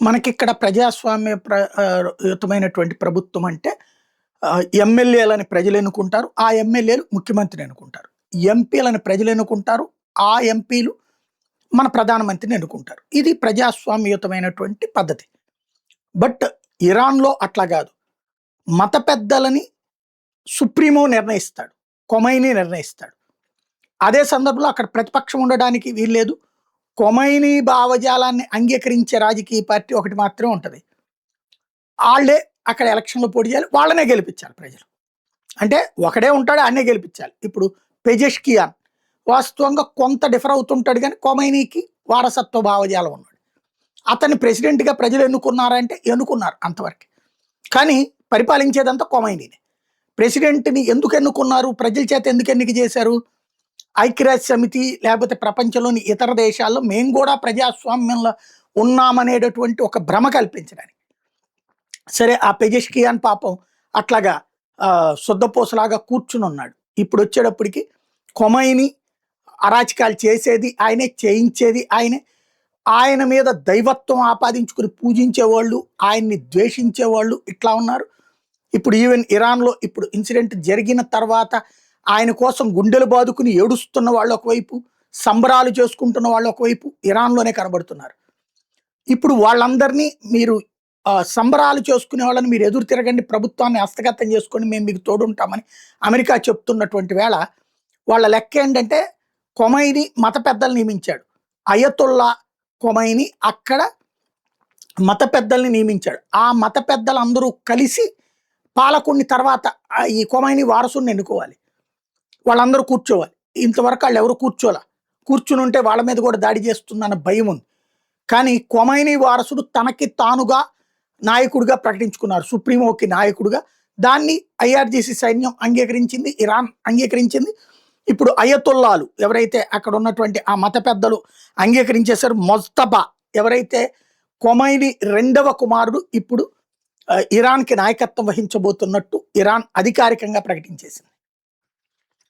మనకిక్కడ ప్రజాస్వామ్య యుతమైనటువంటి ప్రభుత్వం అంటే ఎమ్మెల్యేలని ప్రజలు ఎన్నుకుంటారు. ఆ ఎమ్మెల్యేలు ముఖ్యమంత్రిని ఎన్నుకుంటారు. ఎంపీలని ప్రజలు ఎన్నుకుంటారు. ఆ ఎంపీలు మన ప్రధానమంత్రిని ఎన్నుకుంటారు. ఇది ప్రజాస్వామ్యయుతమైనటువంటి పద్ధతి. బట్ ఇరాన్‌లో అట్లా గాదు. మత పెద్దలని సుప్రీమో నిర్ణయిస్తాడు. ఖొమైనీ నిర్ణయిస్తాడు. అదే సందర్భంలో అక్కడ ప్రతిపక్షం ఉండడానికి వీల్లేదు. ఖొమైనీ భావజాలాన్ని అంగీకరించే రాజకీయ పార్టీ ఒకటి మాత్రమే ఉంటది. ఆళ్ళే అక్కడ ఎలక్షన్‌లో పోటీ చేయాలి. వాళ్ళనే గెలిపించాలి ప్రజలు. అంటే ఒకడే ఉంటాడు ఆడనే గెలిపించాలి. ఇప్పుడు పెజెష్కియాన్ వాస్తవంగా కొంత డిఫర్ అవుతుంటాడు గానీ ఖొమైనీకి వారసత్వ భావజాలం ఉన్నాడు. అతన్ని ప్రెసిడెంట్‌గా ప్రజలు ఎన్నుకున్నారంటే ఎన్నుకున్నారు అంతవరకే. కానీ పరిపాలించేదంతా ఖొమైనీనే. ప్రెసిడెంట్‌ని ఎందుకు ఎన్నుకున్నారు? ప్రజల చేత ఎందుకు ఎన్నిక చేశారు? ఐక్యరాజ్య సమితి లేకపోతే ప్రపంచంలోని ఇతర దేశాల్లో మేము కూడా ప్రజాస్వామ్యంలో ఉన్నామనేటటువంటి ఒక భ్రమ కల్పించడానికి. సరే ఆ పెజెష్కియాన్ పాపం అట్లాగా శుద్ధపూసలాగా కూర్చునున్నాడు. ఇప్పుడొచ్చేటప్పటికి ఖొమైనీ అరాచకాలు చేసేది ఆయనే, చేయించేది ఆయనే. ఆయన మీద దైవత్వం ఆపాదించుకుని పూజించేవాళ్ళు, ఆయన్ని ద్వేషించేవాళ్ళు ఇట్లా ఉన్నారు. ఇప్పుడు ఈవెన్ ఇరాన్‌లో ఇప్పుడు ఇన్సిడెంట్ జరిగిన తర్వాత ఆయన కోసం గుండెలు బాదుకుని ఏడుస్తున్న వాళ్ళు ఒకవైపు, సంబరాలు చేసుకుంటున్న వాళ్ళు ఒకవైపు ఇరాన్‌లోనే కనబడుతున్నారు. ఇప్పుడు వాళ్ళందరినీ మీరు సంబరాలు చేసుకునే వాళ్ళని మీరు ఎదురు తిరగండి, ప్రభుత్వాన్ని హస్తగతం చేసుకోండి, మేము మీకు తోడుంటామని అమెరికా చెప్తున్నటువంటి వేళ వాళ్ళ లెక్క ఏంటంటే ఖొమైనీ మత పెద్దలు నియమించాడు. అయతుల్లా ఖొమైనీ అక్కడ మత పెద్దల్ని నియమించాడు. ఆ మత పెద్దలందరూ కలిసి పాలకుడిని తర్వాత ఈ ఖొమైనీ వారసుడిని ఎన్నుకోవాలి. వాళ్ళందరూ కూర్చోవాలి. ఇంతవరకు ఆళ్ళెవరు కూర్చోలా. కూర్చునుంటే వాళ్ళ మీద కూడా దాడి చేస్తుందన్న భయం ఉంది. కానీ ఖొమైనీ వారసుడు తనకి తానుగా నాయకుడిగా ప్రకటించుకున్నారు. సుప్రీమోకి నాయకుడిగా. దాన్ని ఐఆర్‌జీసీ సైన్యం అంగీకరించింది. ఇరాన్ అంగీకరించింది. ఇప్పుడు అయతుల్లాలు ఎవరైతే అక్కడ ఉన్నటువంటి ఆ మత పెద్దలు అంగీకరించేశారు. మొజ్తబా ఎవరైతే ఖొమైనీ రెండవ కుమారుడు ఇప్పుడు ఇరాన్‌కి నాయకత్వం వహించబోతున్నట్టు ఇరాన్ అధికారికంగా ప్రకటించేసింది.